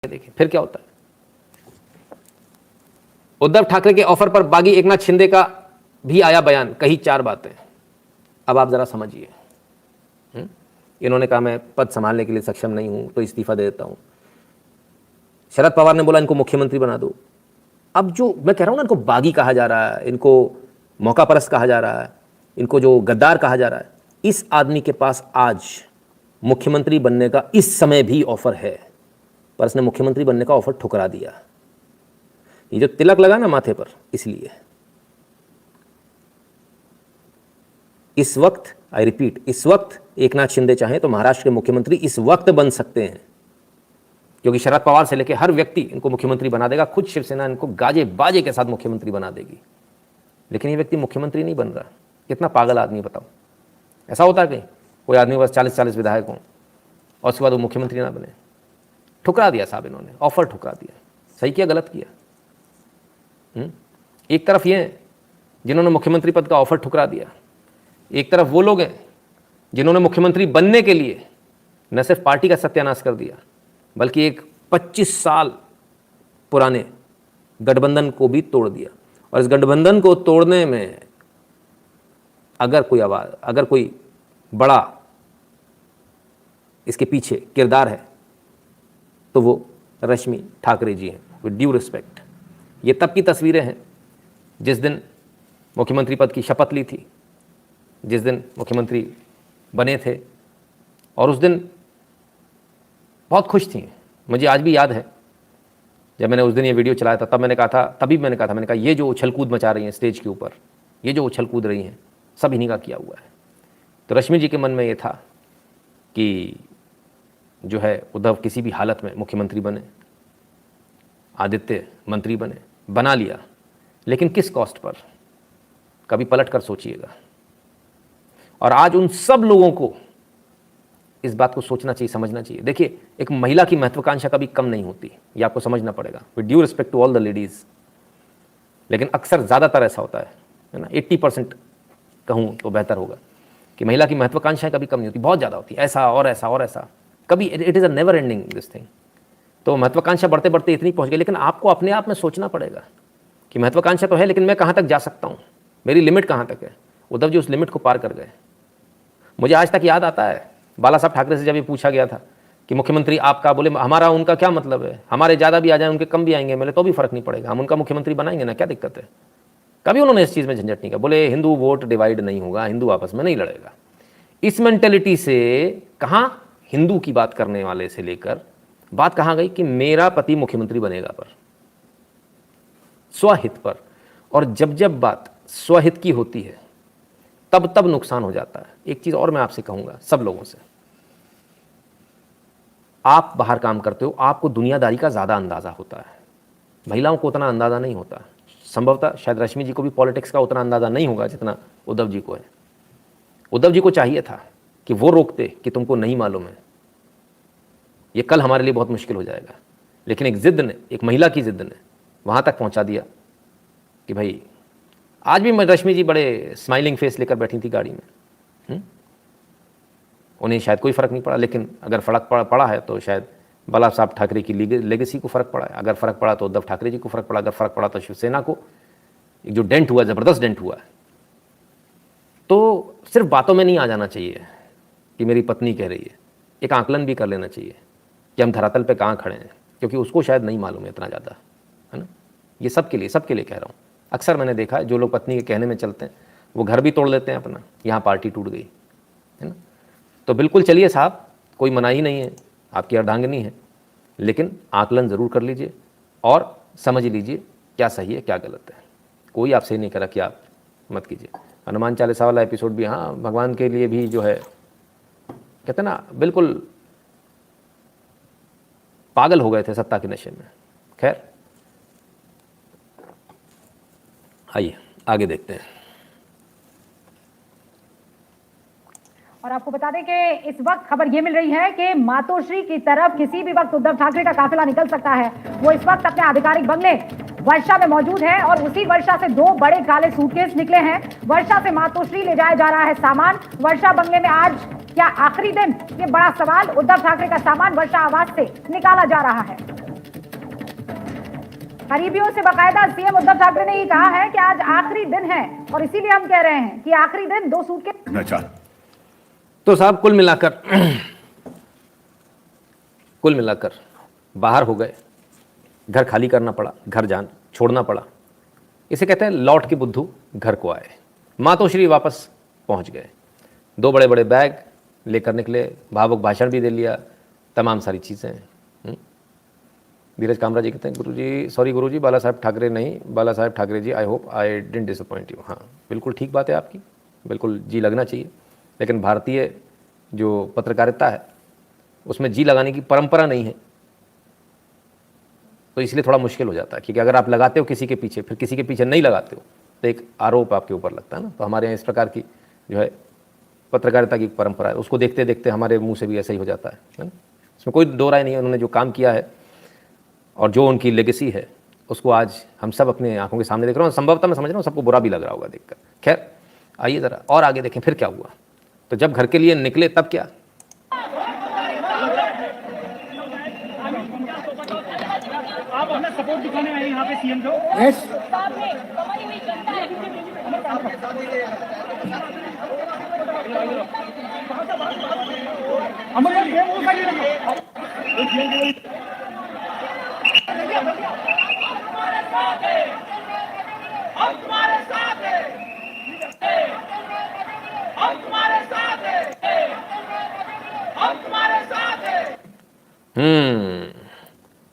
देखिए फिर क्या होता है। उद्धव ठाकरे के ऑफर पर बागी एकनाथ शिंदे का भी आया बयान, कही 4 बातें। अब आप जरा समझिए। इन्होंने कहा मैं पद संभालने के लिए सक्षम नहीं हूं तो इस्तीफा दे देता हूं। शरद पवार ने बोला इनको मुख्यमंत्री बना दो। अब जो मैं कह रहा हूं ना, इनको बागी कहा जा रहा है, इनको मौका परस्त कहा जा रहा है, इनको जो गद्दार कहा जा रहा है, इस आदमी के पास आज मुख्यमंत्री बनने का इस समय भी ऑफर है, पर इसने मुख्यमंत्री बनने का ऑफर ठुकरा दिया। ये जो तिलक लगा ना माथे पर, इसलिए इस वक्त, आई रिपीट, इस वक्त एकनाथ शिंदे चाहें तो महाराष्ट्र के मुख्यमंत्री इस वक्त बन सकते हैं, क्योंकि शरद पवार से लेकर हर व्यक्ति इनको मुख्यमंत्री बना देगा। खुद शिवसेना इनको गाजे बाजे के साथ मुख्यमंत्री बना देगी, लेकिन ये व्यक्ति मुख्यमंत्री नहीं बन रहा। कितना पागल आदमी बताओ। ऐसा होता है कहीं कोई आदमी बस 40-40 विधायक हों और उसके बाद वो मुख्यमंत्री ना बने? ठुकरा दिया साहब, इन्होंने ऑफर ठुकरा दिया। सही किया गलत किया? एक तरफ ये जिन्होंने मुख्यमंत्री पद का ऑफर ठुकरा दिया, एक तरफ वो लोग हैं जिन्होंने मुख्यमंत्री बनने के लिए न सिर्फ पार्टी का सत्यानाश कर दिया, बल्कि एक 25 साल पुराने गठबंधन को भी तोड़ दिया। और इस गठबंधन को तोड़ने में अगर कोई बड़ा इसके पीछे किरदार है तो वो रश्मि ठाकरे जी हैं, विद ड्यू रिस्पेक्ट। ये तब की तस्वीरें हैं जिस दिन मुख्यमंत्री पद की शपथ ली थी, जिस दिन मुख्यमंत्री बने थे, और उस दिन बहुत खुश थी। मुझे आज भी याद है जब मैंने उस दिन ये वीडियो चलाया था, तभी मैंने कहा ये जो उछल कूद मचा रही हैं स्टेज के ऊपर, ये जो उछल कूद रही हैं, सब इन्हीं का किया हुआ है। तो रश्मि जी के मन में ये था कि जो है उद्धव किसी भी हालत में मुख्यमंत्री बने, आदित्य मंत्री बने, बना लिया, लेकिन किस कॉस्ट पर? कभी पलट कर सोचिएगा। और आज उन सब लोगों को इस बात को सोचना चाहिए, समझना चाहिए। देखिए, एक महिला की महत्वाकांक्षा कभी कम नहीं होती, ये आपको समझना पड़ेगा, with due respect to all the ladies. लेकिन अक्सर ज़्यादातर ऐसा होता है ना, 80% कहूँ तो बेहतर होगा कि महिला की महत्वाकांक्षाएं कभी कम नहीं होती, बहुत ज़्यादा होती, ऐसा और ऐसा और ऐसा, कभी it is a never ending this thing. तो महत्वाकांक्षा बढ़ते बढ़ते इतनी पहुँच गई, लेकिन आपको अपने आप में सोचना पड़ेगा कि महत्वाकांक्षा तो है, लेकिन मैं कहाँ तक जा सकता हूँ, मेरी लिमिट कहाँ तक है। उद्धव जी उस लिमिट को पार कर गए। मुझे आज तक याद आता है बाला साहब ठाकरे से जब ये पूछा गया था कि मुख्यमंत्री आपका, बोले हमारा उनका क्या मतलब है, हमारे ज़्यादा भी आ जाए उनके कम भी आएंगे, बोले तो भी फर्क नहीं पड़ेगा, हम उनका मुख्यमंत्री बनाएंगे ना, क्या दिक्कत है। कभी उन्होंने इस चीज़ में झंझट नहीं किया। बोले हिंदू वोट डिवाइड नहीं होगा, हिंदू आपस में नहीं लड़ेगा। इस मेंटेलिटी से कहाँ हिंदू की बात करने वाले से लेकर बात कहाँ गई कि मेरा पति मुख्यमंत्री बनेगा पर, स्वहित पर। और जब जब बात स्वहित की होती है तब तब नुकसान हो जाता है। एक चीज़ और मैं आपसे कहूँगा, सब लोगों से, आप बाहर काम करते हो, आपको दुनियादारी का ज़्यादा अंदाज़ा होता है, महिलाओं को उतना अंदाज़ा नहीं होता। संभवतः शायद रश्मि जी को भी पॉलिटिक्स का उतना अंदाज़ा नहीं होगा जितना उद्धव जी को है। उद्धव जी को चाहिए था कि वो रोकते कि तुमको नहीं मालूम है, ये कल हमारे लिए बहुत मुश्किल हो जाएगा। लेकिन एक ज़िद्द ने, एक महिला की ज़िद्द ने वहाँ तक पहुँचा दिया कि भाई, आज भी रश्मि जी बड़े स्माइलिंग फेस लेकर बैठी थी गाड़ी में। उन्हें शायद कोई फ़र्क नहीं पड़ा, लेकिन अगर फ़र्क पड़ा है तो शायद बाला साहब ठाकरे की लेगेसी को फ़र्क पड़ा है। अगर फ़र्क पड़ा तो उद्धव ठाकरे जी को फ़र्क पड़ा, अगर फ़र्क पड़ा तो शिवसेना को। एक जो डेंट हुआ, ज़बरदस्त डेंट हुआ है। तो सिर्फ बातों में नहीं आ जाना चाहिए कि मेरी पत्नी कह रही है, एक आकलन भी कर लेना चाहिए कि हम धरातल पे कहाँ खड़े हैं, क्योंकि उसको शायद नहीं मालूम है इतना ज़्यादा, है ना। ये सबके लिए कह रहा हूँ। अक्सर मैंने देखा है जो लोग पत्नी के कहने में चलते हैं वो घर भी तोड़ लेते हैं अपना, यहाँ पार्टी टूट गई, है ना। तो बिल्कुल चलिए साहब, कोई मनाही नहीं है, आपकी अर्धांगिनी है, लेकिन आकलन ज़रूर कर लीजिए और समझ लीजिए क्या सही है क्या गलत है। कोई आपसे नहीं करा कि आप मत कीजिए। हनुमान चालीसा वाला एपिसोड भी, हाँ, भगवान के लिए भी जो है कहते हैं ना, बिल्कुल पागल हो गए थे सत्ता के नशे में। खैर, आइए आगे देखते हैं। और आपको बता दें कि इस वक्त खबर ये मिल रही है कि मातोश्री की तरफ किसी भी वक्त उद्धव ठाकरे का काफिला निकल सकता है। वो इस वक्त अपने आधिकारिक बंगले वर्षा में मौजूद है और उसी वर्षा से 2 बड़े काले सूटकेस निकले हैं। वर्षा से मातोश्री ले जाया जा रहा है सामान। वर्षा बंगले में आज क्या आखिरी दिन, ये बड़ा सवाल। उद्धव ठाकरे का सामान वर्षा आवास से निकाला जा रहा है। करीबियों से बाकायदा सीएम उद्धव ठाकरे ने ये कहा है कि आज आखिरी दिन है और इसीलिए हम कह रहे हैं कि आखिरी दिन 2 सूटकेस। तो साहब कुल मिलाकर बाहर हो गए, घर खाली करना पड़ा, घर छोड़ना पड़ा। इसे कहते हैं लौट के बुद्धू घर को आए। मातोश्री वापस पहुंच गए, 2 बड़े बड़े बैग लेकर निकले, भावुक भाषण भी दे लिया, तमाम सारी चीज़ें। धीरज कामरा जी कहते हैं गुरुजी, सॉरी गुरुजी, बाला साहब ठाकरे नहीं, Bala Saheb Thackeray ji, I hope I didn't disappoint you. हाँ बिल्कुल ठीक बात है आपकी, बिल्कुल जी लगना चाहिए, लेकिन भारतीय जो पत्रकारिता है उसमें जी लगाने की परंपरा नहीं है, तो इसलिए थोड़ा मुश्किल हो जाता है। क्योंकि अगर आप लगाते हो किसी के पीछे, फिर किसी के पीछे नहीं लगाते हो, तो एक आरोप आपके ऊपर लगता है ना। तो हमारे यहाँ इस प्रकार की जो है पत्रकारिता की परंपरा है, उसको देखते देखते हमारे मुंह से भी ऐसा ही हो जाता है ना। इसमें कोई दो राय नहीं है। उन्होंने जो काम किया है और जो उनकी लेगेसी है, उसको आज हम सब अपने आंखों के सामने देख रहे हैं। संभवतः मैं समझ रहा हूँ सबको बुरा भी लग रहा होगा देखकर। खैर आइए ज़रा और आगे देखें फिर क्या हुआ। तो जब घर के लिए निकले तब क्या, आप अपना सपोर्ट दिखाने आए यहाँ पे सीएम को।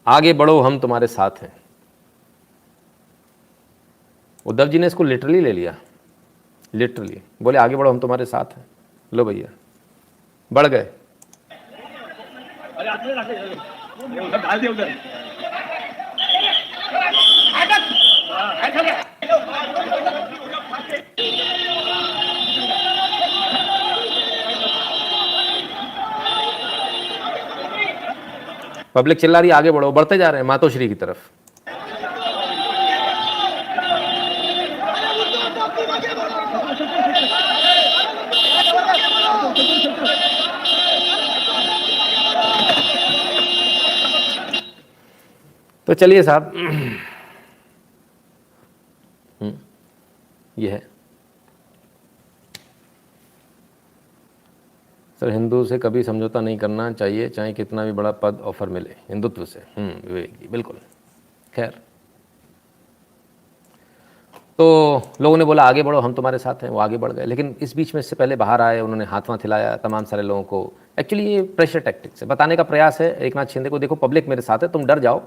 आगे बढ़ो हम तुम्हारे साथ हैं। उद्धव जी ने इसको लिटरली ले लिया, लिटरली बोले आगे बढ़ो हम तुम्हारे साथ हैं। लो भैया बढ़ गए। डाल दिया उधर। पब्लिक चिल्ला रही आगे बढ़ो, बढ़ते जा रहे हैं मातोश्री की तरफ। तो चलिए साहब, ये है सर, हिंदू से कभी समझौता नहीं करना चाहिए, चाहे कितना भी बड़ा पद ऑफर मिले हिंदुत्व से। विवेक जी बिल्कुल। खैर तो लोगों ने बोला आगे बढ़ो हम तुम्हारे साथ हैं, वो आगे बढ़ गए। लेकिन इस बीच में इससे पहले बाहर आए, उन्होंने हाथ वाथ हिलाया तमाम सारे लोगों को। एक्चुअली ये प्रेशर टैक्टिक्स है, बताने का प्रयास है एक नाथ शिंदे को, देखो पब्लिक मेरे साथ है, तुम डर जाओ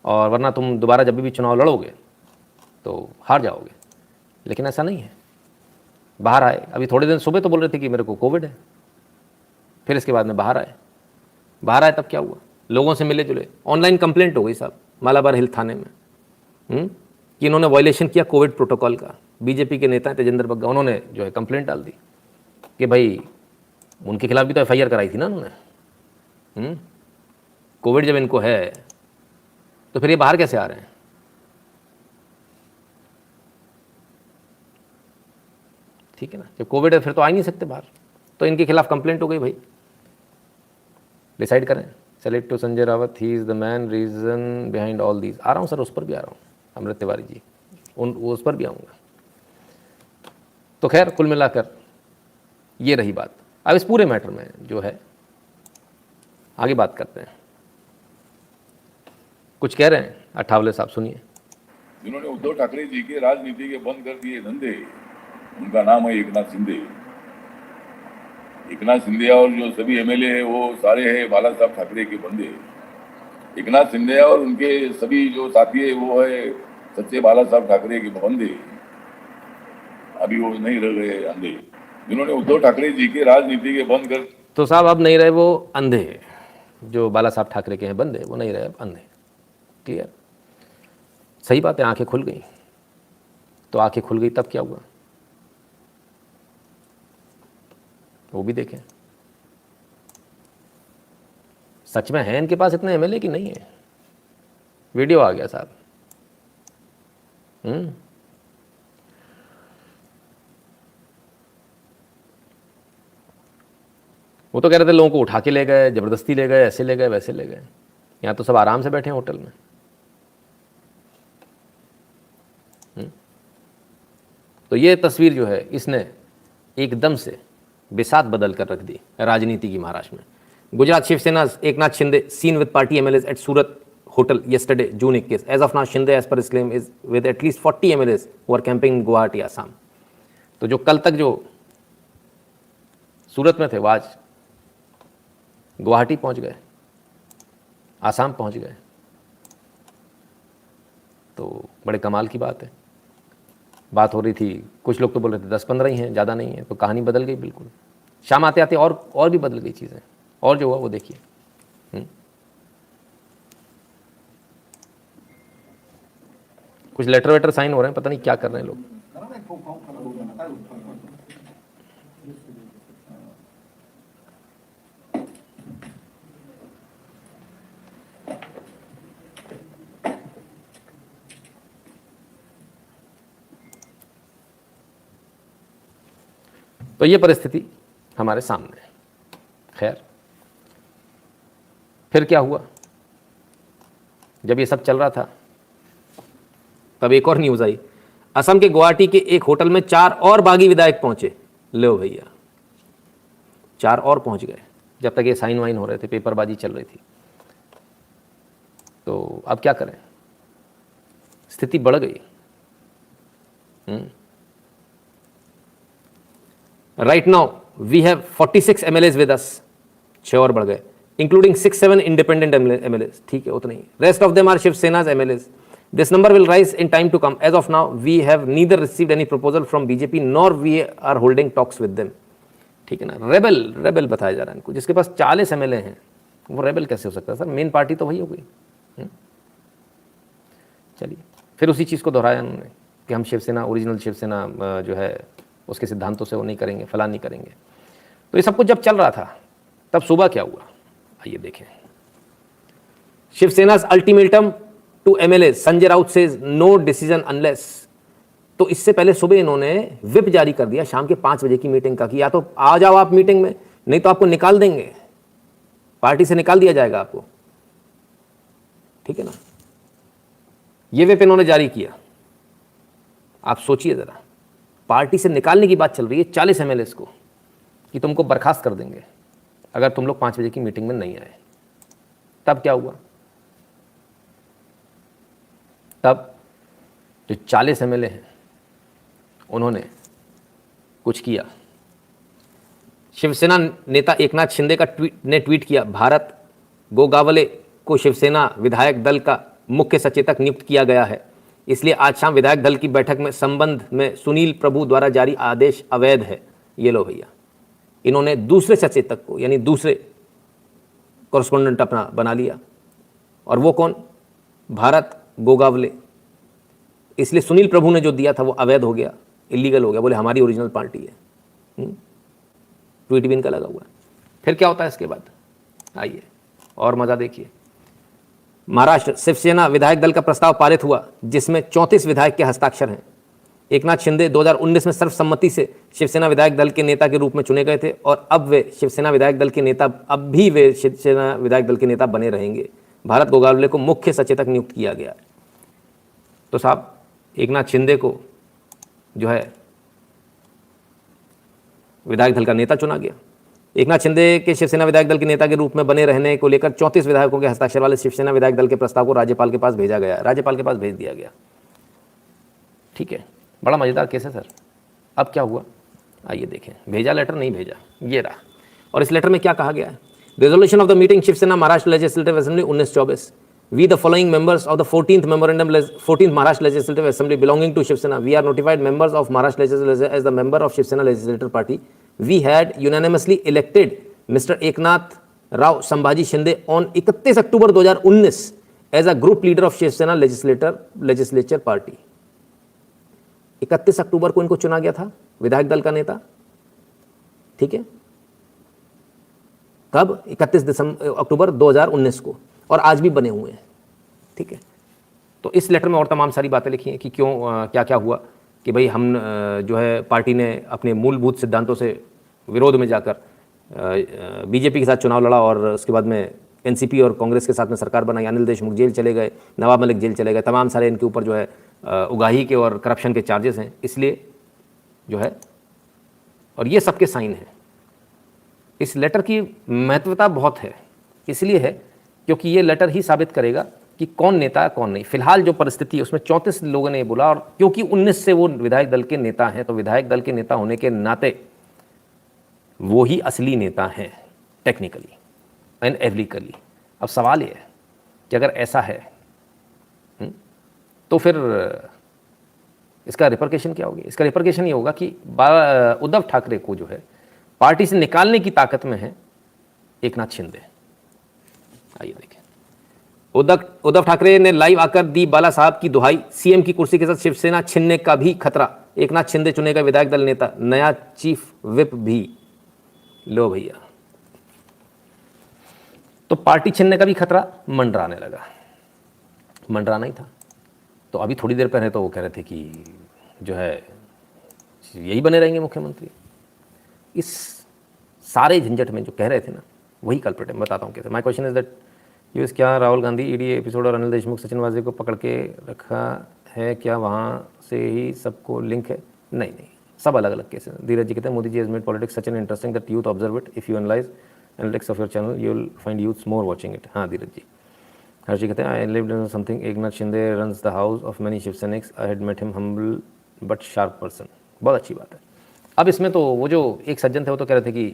और वरना तुम दोबारा जब भी चुनाव लड़ोगे तो हार जाओगे। लेकिन ऐसा नहीं है। बाहर आए, अभी थोड़े दिन सुबह तो बोल रहे थे कि मेरे को कोविड है, फिर इसके बाद में बाहर आए तब क्या हुआ, लोगों से मिले जुले, ऑनलाइन कंप्लेंट हो गई साहब मालाबार हिल थाने में कि इन्होंने वायलेशन किया कोविड प्रोटोकॉल का। बीजेपी के नेता तेजेंद्र बग्गा, उन्होंने जो है कंप्लेंट डाल दी कि भाई उनके खिलाफ भी तो एफआईआर कराई थी ना उन्होंने। कोविड जब इनको है तो फिर ये बाहर कैसे आ रहे हैं। ठीक है ना, जब कोविड है फिर तो आ ही नहीं सकते बाहर, तो इनके खिलाफ कंप्लेंट हो गई। भाई डिसाइड करें, select to Sanjay Raut, he is the main reason behind all these. आ रहा हूँ सर, उस पर भी आ रहा हूँ, अमृत तिवारी जी, उस पर भी आऊँगा। तो खैर कुल मिलाकर ये रही बात। अब इस पूरे मैटर में जो है आगे बात करते हैं। कुछ कह रहे हैं अठावले साहब, सुनिए। जिन्होंने उद्धव ठाकरे जी के राजनीति के बंद कर दिए धंधे, उनका नाम है एकनाथ शिंदे। एकनाथ शिंदे और जो सभी एमएलए है वो सारे हैं बाला साहब ठाकरे के बंदे। एकनाथ शिंदे और उनके सभी जो साथी है वो है सच्चे बाला साहब ठाकरे के बंदे। अभी वो नहीं रह गए अंधे, जिन्होंने उद्धव ठाकरे जी के राजनीति के बंद कर। तो साहब अब नहीं रहे वो अंधे, जो बाला साहब ठाकरे के हैं बंदे, वो नहीं रहे अब अंधे। क्लियर, सही बात है, आंखें खुल गई। तो आंखें खुल गई तब क्या हुआ वो भी देखें। सच में है इनके पास इतने एमएलए कि नहीं है। वीडियो आ गया साहब। वो तो कह रहे थे लोगों को उठा के ले गए, जबरदस्ती ले गए, ऐसे ले गए वैसे ले गए। यहाँ तो सब आराम से बैठे हैं होटल में। तो ये तस्वीर जो है इसने एकदम से बिसात बदल कर रख दी राजनीति की महाराष्ट्र में। Gujarat Shiv Sena Eknath Shinde scene with party MLAs at Surat hotel yesterday June 21. As of now, Shinde, as per his claim, is with at least 40 MLAs who are camping in Guwahati, Assam. तो जो कल तक जो सूरत में थे वो आज गुवाहाटी पहुंच गए, आसाम पहुंच गए। तो बड़े कमाल की बात है। बात हो रही थी, कुछ लोग तो बोल रहे थे 10-15 ही हैं, ज़्यादा नहीं है। तो कहानी बदल गई बिल्कुल। शाम आते आते और भी बदल गई चीज़ें। और जो हुआ वो देखिए। कुछ लेटर वेटर साइन हो रहे हैं, पता नहीं क्या कर रहे हैं लोग। तो ये परिस्थिति हमारे सामने है। खैर, फिर क्या हुआ? जब ये सब चल रहा था तब एक और न्यूज आई। असम के गुवाहाटी के एक होटल में 4 और बागी विधायक पहुंचे। लो भैया, 4 और पहुंच गए जब तक ये साइन वाइन हो रहे थे, पेपरबाजी चल रही थी। तो अब क्या करें? स्थिति बढ़ गई। Right now we have 46 MLAs with us. 6 और बढ़ गए, इंक्लूडिंग 6-7 इंडिपेंडेंट MLAs। ठीक है, उतने ही। रेस्ट ऑफ देम आर शिवसेना's MLAs. This number will rise in time to come. As of now, we have neither received any proposal from BJP nor we are holding talks with them. ठीक है ना? Rebel बताया जा रहा है इनको, जिसके पास 40 MLA हैं वो रेबल कैसे हो सकता है सर? मेन पार्टी तो वही हो गई। चलिए, फिर उसी चीज़ को दोहराया उन्होंने कि हम शिवसेना, ओरिजिनल शिवसेना जो है उसके सिद्धांतों से वो नहीं करेंगे, फलान नहीं करेंगे। तो ये सब कुछ जब चल रहा था तब सुबह क्या हुआ, आइए देखें। Shiv Sena ultimatum to MLAs, Sanjay Raut says no decision unless. तो इससे पहले सुबह इन्होंने विप जारी कर दिया शाम के 5 बजे की मीटिंग का कि या तो आ जाओ आप मीटिंग में, नहीं तो आपको निकाल देंगे, पार्टी से निकाल दिया जाएगा आपको। ठीक है ना? ये विप इन्होंने जारी किया। आप सोचिए जरा, पार्टी से निकालने की बात चल रही है 40 MLAs को कि तुमको बर्खास्त कर देंगे अगर तुम लोग 5 बजे की मीटिंग में नहीं आए। तब क्या हुआ? तब जो 40 MLA हैं उन्होंने कुछ किया। शिवसेना नेता एकनाथ शिंदे ने ट्वीट किया, भारत गोगावले को शिवसेना विधायक दल का मुख्य सचेतक नियुक्त किया गया है, इसलिए आज शाम विधायक दल की बैठक में संबंध में सुनील प्रभु द्वारा जारी आदेश अवैध है। ये लो भैया, इन्होंने दूसरे सचेतक को, यानी दूसरे कॉरेस्पोंडेंट अपना बना लिया। और वो कौन? भारत गोगावले। इसलिए सुनील प्रभु ने जो दिया था वो अवैध हो गया, इलीगल हो गया। बोले हमारी ओरिजिनल पार्टी है। ट्वीट भी इनका लगा हुआ है। फिर क्या होता है इसके बाद, आइए और मजा देखिए। महाराष्ट्र शिवसेना विधायक दल का प्रस्ताव पारित हुआ जिसमें 34 विधायक के हस्ताक्षर हैं। एकनाथ शिंदे 2019 में सर्वसम्मति से शिवसेना विधायक दल के नेता के रूप में चुने गए थे और अब वे शिवसेना विधायक दल के नेता, अब भी वे शिवसेना विधायक दल के नेता बने रहेंगे। भारत गोगावले को मुख्य सचेतक नियुक्त किया गया है। तो साहब, एकनाथ शिंदे को जो है विधायक दल का नेता चुना गया। एकनाथ शिंदे के शिवसेना विधायक दल के नेता के रूप में बने रहने को लेकर 34 विधायकों के हस्ताक्षर वाले शिवसेना विधायक दल के प्रस्ताव को राज्यपाल के पास भेजा गया। राज्यपाल के पास भेज दिया गया। ठीक है, बड़ा मजेदार केस है सर। अब क्या हुआ, आइए देखें। भेजा लेटर, नहीं भेजा, ये रहा। और इस लेटर में क्या कहा गया है? Resolution of the meeting Shiv Sena Maharashtra legislative assembly 1924। We the following members of the 14th Maharashtra Legislative Assembly belonging to Shiv Sena, we are notified members of Maharashtra Legislature as the member of Shiv Sena Legislative Party. We had unanimously elected Mr. Eknath Rao Sambhaji Shinde on 31 October 2019 as a group leader of Shiv Sena Legislature Party. 31 अक्टूबर को इनको चुना गया था विधायक दल का नेता। ठीक है, कब? 31 अक्टूबर 2019 को, और आज भी बने हुए हैं। ठीक है, तो इस लेटर में और तमाम सारी बातें लिखी हैं कि क्यों क्या क्या हुआ कि भाई हम जो है पार्टी ने अपने मूलभूत सिद्धांतों से विरोध में जाकर बीजेपी के साथ चुनाव लड़ा और उसके बाद में एनसीपी और कांग्रेस के साथ में सरकार बनाई। अनिल देशमुख जेल चले गए, नवाब मलिक जेल चले गए, तमाम सारे इनके ऊपर जो है उगाही के और करप्शन के चार्जेस हैं। इसलिए जो है, और ये सबके साइन हैं। इस लेटर की महत्वता बहुत है, इसलिए है क्योंकि ये लेटर ही साबित करेगा कि कौन नेता है कौन नहीं। फिलहाल जो परिस्थिति है उसमें 34 लोगों ने ये बोला, और क्योंकि 19 से वो विधायक दल के नेता हैं, तो विधायक दल के नेता होने के नाते वो ही असली नेता हैं टेक्निकली एंड एथिकली। अब सवाल ये है कि अगर ऐसा है तो फिर इसका रिपरकेशन क्या होगी? इसका रिपरकेशन ये होगा कि उद्धव ठाकरे को जो है पार्टी से निकालने की ताकत में है एकनाथ शिंदे। आइए देखें, उद्धव ठाकरे ने लाइव आकर दी बाला साहब की दुहाई, सीएम की कुर्सी के साथ शिवसेना छिनने का भी खतरा, एकनाथ शिंदे चुनेगा विधायक दल नेता, नया चीफ विप भी। लो भैया, तो पार्टी छिनने का भी खतरा मंडराने लगा। मंडराना ही था। तो अभी थोड़ी देर पहले तो वो कह रहे थे कि जो है यही बने रहेंगे मुख्यमंत्री। इस सारे झंझट में जो कह रहे थे ना, वही कल्प्रिट है। मैं बताता हूँ कैसे। My question is that US क्या राहुल गांधी ईडी एपिसोड और अनिल देशमुख सचिन वाजे को पकड़ के रखा है, क्या वहाँ से ही सबको लिंक है? नहीं नहीं, सब अलग अलग केस हैं। धीरज जी कहते हैं Modi ji has made politics such an interesting that youth observe it, if you analyse analytics of your channel you will find youths more watching it. हाँ धीरज जी। हर्षी कहते हैं I lived in something, Eknath Shinde runs the house of many Shivsainiks, I had met him humble but sharp person. बहुत अच्छी बात है। अब इसमें तो वो जो एक सज्जन थे वो तो कह रहे थे कि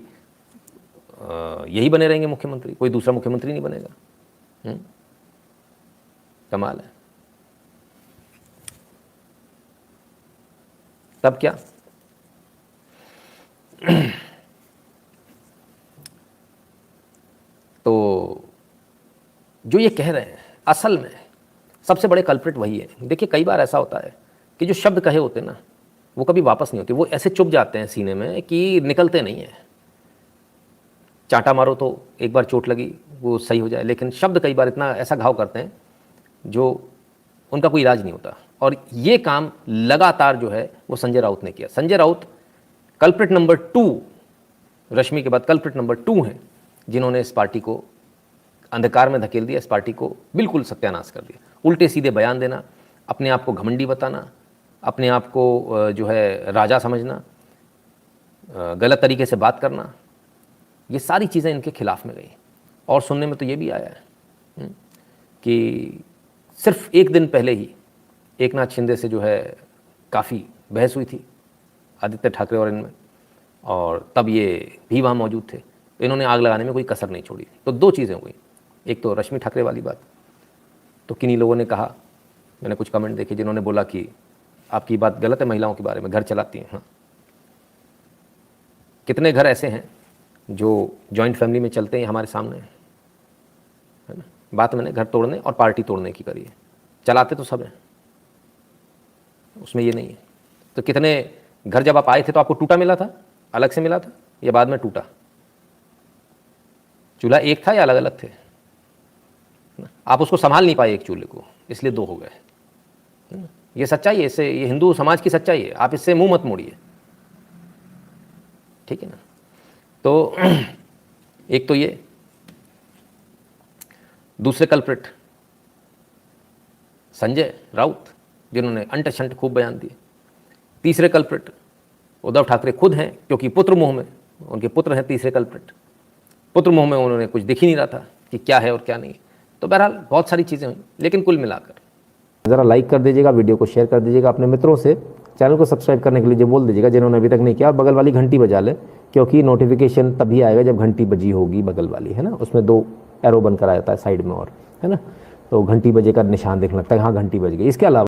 यही बने रहेंगे मुख्यमंत्री, कोई दूसरा मुख्यमंत्री नहीं बनेगा। कमाल है। तब क्या? तो जो ये कह रहे हैं असल में सबसे बड़े कल्प्रिट वही है। देखिए कई बार ऐसा होता है कि जो शब्द कहे होते हैं ना वो कभी वापस नहीं होते, वो ऐसे चुभ जाते हैं सीने में कि निकलते नहीं हैं। चांटा मारो तो एक बार चोट लगी वो सही हो जाए, लेकिन शब्द कई बार इतना ऐसा घाव करते हैं जो उनका कोई इलाज नहीं होता। और ये काम लगातार जो है वो संजय राउत ने किया। संजय राउत कल्प्रिट नंबर 2, रश्मि के बाद कल्प्रिट नंबर 2 हैं जिन्होंने इस पार्टी को अंधकार में धकेल दिया, इस पार्टी को बिल्कुल सत्यानाश कर दिया। उल्टे सीधे बयान देना, अपने आप को घमंडी बताना, अपने आप को जो है राजा समझना, गलत तरीके से बात करना, ये सारी चीज़ें इनके खिलाफ में गई। और सुनने में तो ये भी आया है कि सिर्फ एक दिन पहले ही एकनाथ शिंदे से जो है काफ़ी बहस हुई थी आदित्य ठाकरे और इनमें, और तब ये भी वहाँ मौजूद थे। तो इन्होंने आग लगाने में कोई कसर नहीं छोड़ी। तो दो चीज़ें हो गई, एक तो रश्मि ठाकरे वाली बात, तो किन्हीं लोगों ने कहा, मैंने कुछ कमेंट देखे जिन्होंने बोला कि आपकी बात गलत है महिलाओं के बारे में, घर चलाती हैं। हाँ, कितने घर ऐसे हैं जो जॉइंट फैमिली में चलते हैं हमारे सामने, है ना। बात मैंने घर तोड़ने और पार्टी तोड़ने की करी है, चलाते तो सब हैं, उसमें ये नहीं है। तो कितने घर जब आप आए थे तो आपको टूटा मिला था, अलग से मिला था या बाद में टूटा? चूल्हा एक था या अलग अलग थे? आप उसको संभाल नहीं पाए एक चूल्हे को, इसलिए दो हो गए, है ना। ये सच्चाई है, इससे ये हिंदू समाज की सच्चाई है, आप इससे मुंह मत मोड़िए, ठीक है ना। तो एक तो ये, दूसरे कल्प्रिट संजय राउत जिन्होंने अंट शंट खूब बयान दिए। तीसरे कल्प्रिट उद्धव ठाकरे खुद हैं, क्योंकि पुत्र मोह में, उनके पुत्र हैं तीसरे कल्प्रिट, पुत्र मोह में उन्होंने कुछ दिख ही नहीं रहा था कि क्या है और क्या नहीं। तो बहरहाल बहुत सारी चीज़ें हुई, लेकिन कुल मिलाकर ज़रा लाइक कर दीजिएगा, वीडियो को शेयर कर दीजिएगा अपने मित्रों से, चैनल को सब्सक्राइब करने के लिए बोल दीजिएगा जिन्होंने अभी तक नहीं किया, और बगल वाली घंटी बजा लें, क्योंकि नोटिफिकेशन तभी आएगा जब घंटी बजी होगी बगल वाली, है ना। उसमें 2 एरो बनकर आ जाता है साइड में, और है ना, तो घंटी बजे का निशान देखने लगता है, हाँ घंटी बज गई। इसके अलावा